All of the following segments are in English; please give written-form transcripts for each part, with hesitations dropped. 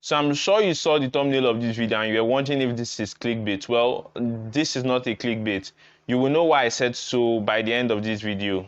So I'm sure you saw the thumbnail of this video and you're wondering if this is clickbait. Well, this is not a clickbait. You will know why I said so by the end of this video,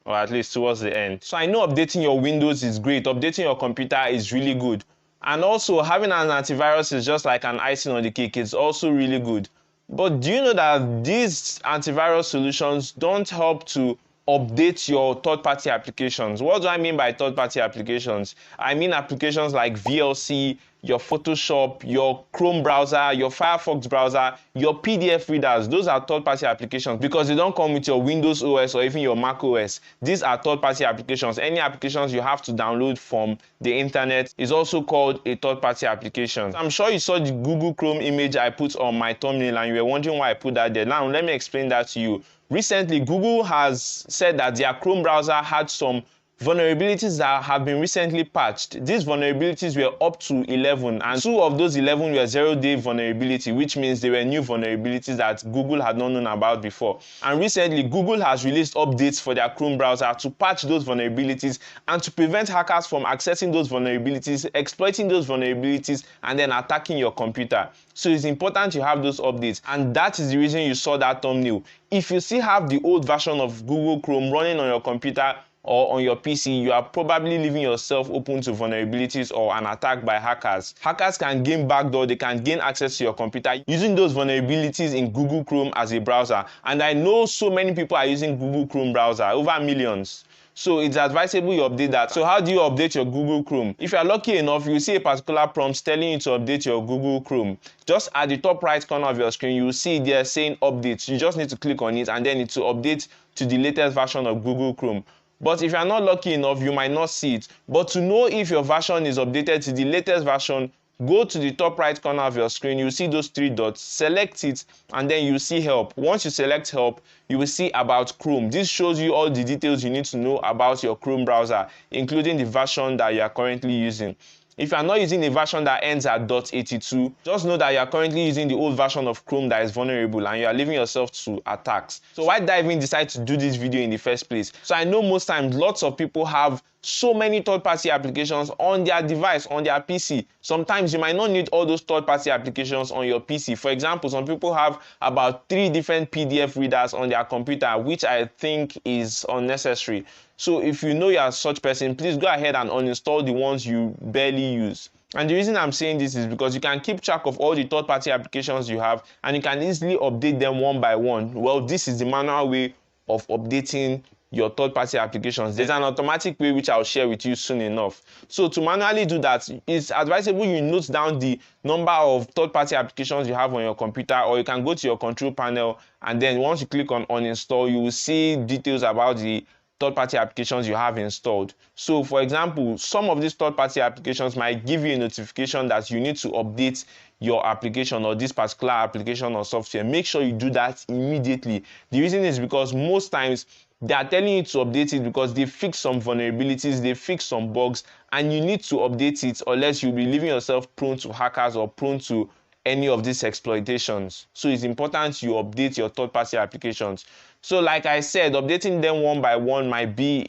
or at least towards the end. So I know updating your Windows is great, updating your computer is really good. And also having an antivirus is just like an icing on the cake, it's also really good. But do you know that these antivirus solutions don't help to update your third-party applications? What do I mean by third-party applications? I mean applications like VLC, your Photoshop, your Chrome browser, your Firefox browser, your PDF readers. Those are third-party applications because they don't come with your Windows OS or even your Mac OS. These are third-party applications. Any applications you have to download from the internet is also called a third-party application. I'm sure you saw the Google Chrome image I put on my thumbnail and you were wondering why I put that there. Now let me explain that to you. Recently, Google has said that their Chrome browser had some vulnerabilities that have been recently patched. These vulnerabilities were up to 11, and 2 of those 11 were zero-day vulnerability, which means they were new vulnerabilities that Google had not known about before. And recently, Google has released updates for their Chrome browser to patch those vulnerabilities and to prevent hackers from accessing those vulnerabilities, exploiting those vulnerabilities, and then attacking your computer. So it's important you have those updates, and that is the reason you saw that thumbnail. If you still have the old version of Google Chrome running on your computer or on your PC, you are probably leaving yourself open to vulnerabilities or an attack by hackers. Hackers can gain backdoor, they can gain access to your computer using those vulnerabilities in Google Chrome as a browser. And I know so many people are using Google Chrome browser, over millions. So it's advisable you update that. So how do you update your Google Chrome? If you are lucky enough, you will see a particular prompt telling you to update your Google Chrome. Just at the top right corner of your screen, you will see there saying update. You just need to click on it and then it will update to the latest version of Google Chrome. But if you are not lucky enough, you might not see it. But to know if your version is updated to the latest version, go to the top right corner of your screen. You see those 3 dots, select it, and then you see help. Once you select help, you will see about Chrome. This shows you all the details you need to know about your Chrome browser, including the version that you are currently using. If you are not using a version that ends at .82, just know that you are currently using the old version of Chrome that is vulnerable and you are leaving yourself to attacks. So why did I even decide to do this video in the first place? So I know most times lots of people have so many third-party applications on their device, on their PC. Sometimes you might not need all those third-party applications on your PC. For example, some people have about 3 different PDF readers on their computer, which I think is unnecessary. So if you know you are such person, please go ahead and uninstall the ones you barely use. And the reason I'm saying this is because you can keep track of all the third-party applications you have and you can easily update them one by one. Well, this is the manual way of updating your third-party applications. There's an automatic way which I'll share with you soon enough. So to manually do that, it's advisable you note down the number of third-party applications you have on your computer, or you can go to your control panel and then once you click on uninstall, you will see details about the third-party applications you have installed. So for example, some of these third-party applications might give you a notification that you need to update your application or this particular application or software. Make sure you do that immediately. The reason is because most times they are telling you to update it because they fix some vulnerabilities, they fix some bugs, and you need to update it or else you'll be leaving yourself prone to hackers or prone to any of these exploitations. So it's important you update your third-party applications. So like I said, updating them one by one might be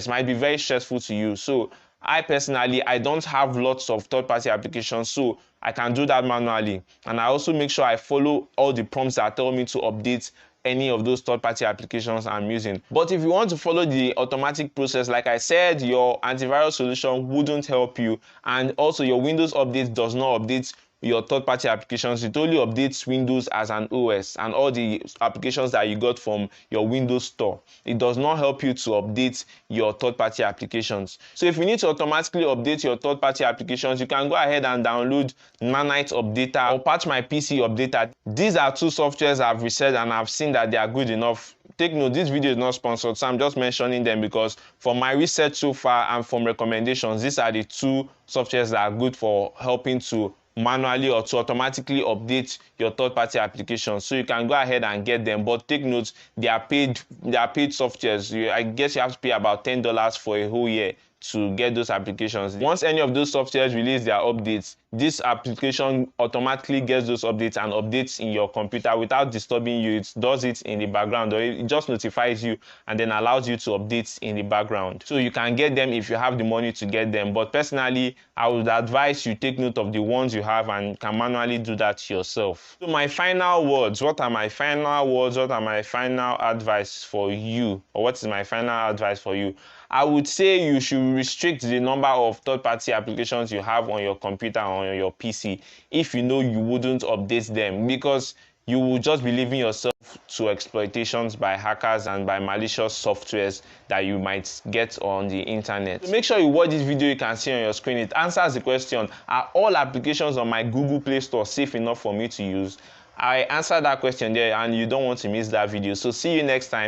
might be very stressful to you. So I personally, I don't have lots of third-party applications, so I can do that manually. And I also make sure I follow all the prompts that tell me to update any of those third-party applications I'm using. But if you want to follow the automatic process, like I said, your antivirus solution wouldn't help you, and also your Windows update does not update your third-party applications. It only updates Windows as an OS and all the applications that you got from your Windows store. It does not help you to update your third-party applications. So if you need to automatically update your third-party applications, you can go ahead and download Nanite Updater or Patch My PC Updater. These are 2 softwares I've researched and I've seen that they are good enough. Take note, this video is not sponsored, so I'm just mentioning them because from my research so far and from recommendations, these are the 2 softwares that are good for helping to manually or to automatically update your third-party applications. So you can go ahead and get them, but take note, they are paid softwares. I guess you have to pay about $10 for a whole year to get those applications. Once any of those softwares release their updates, this application automatically gets those updates and updates in your computer without disturbing you. It does it in the background, or it just notifies you and then allows you to update in the background. So you can get them if you have the money to get them. But personally, I would advise you take note of the ones you have and can manually do that yourself. So my final words, what are my final words? What are my final advice for you? Or what is my final advice for you? I would say you should restrict the number of third-party applications you have on your computer or on your PC if you know you wouldn't update them, because you will just be leaving yourself to exploitations by hackers and by malicious softwares that you might get on the internet. So make sure you watch this video you can see on your screen. It answers the question, are all applications on my Google Play Store safe enough for me to use? I answered that question there and you don't want to miss that video. So see you next time.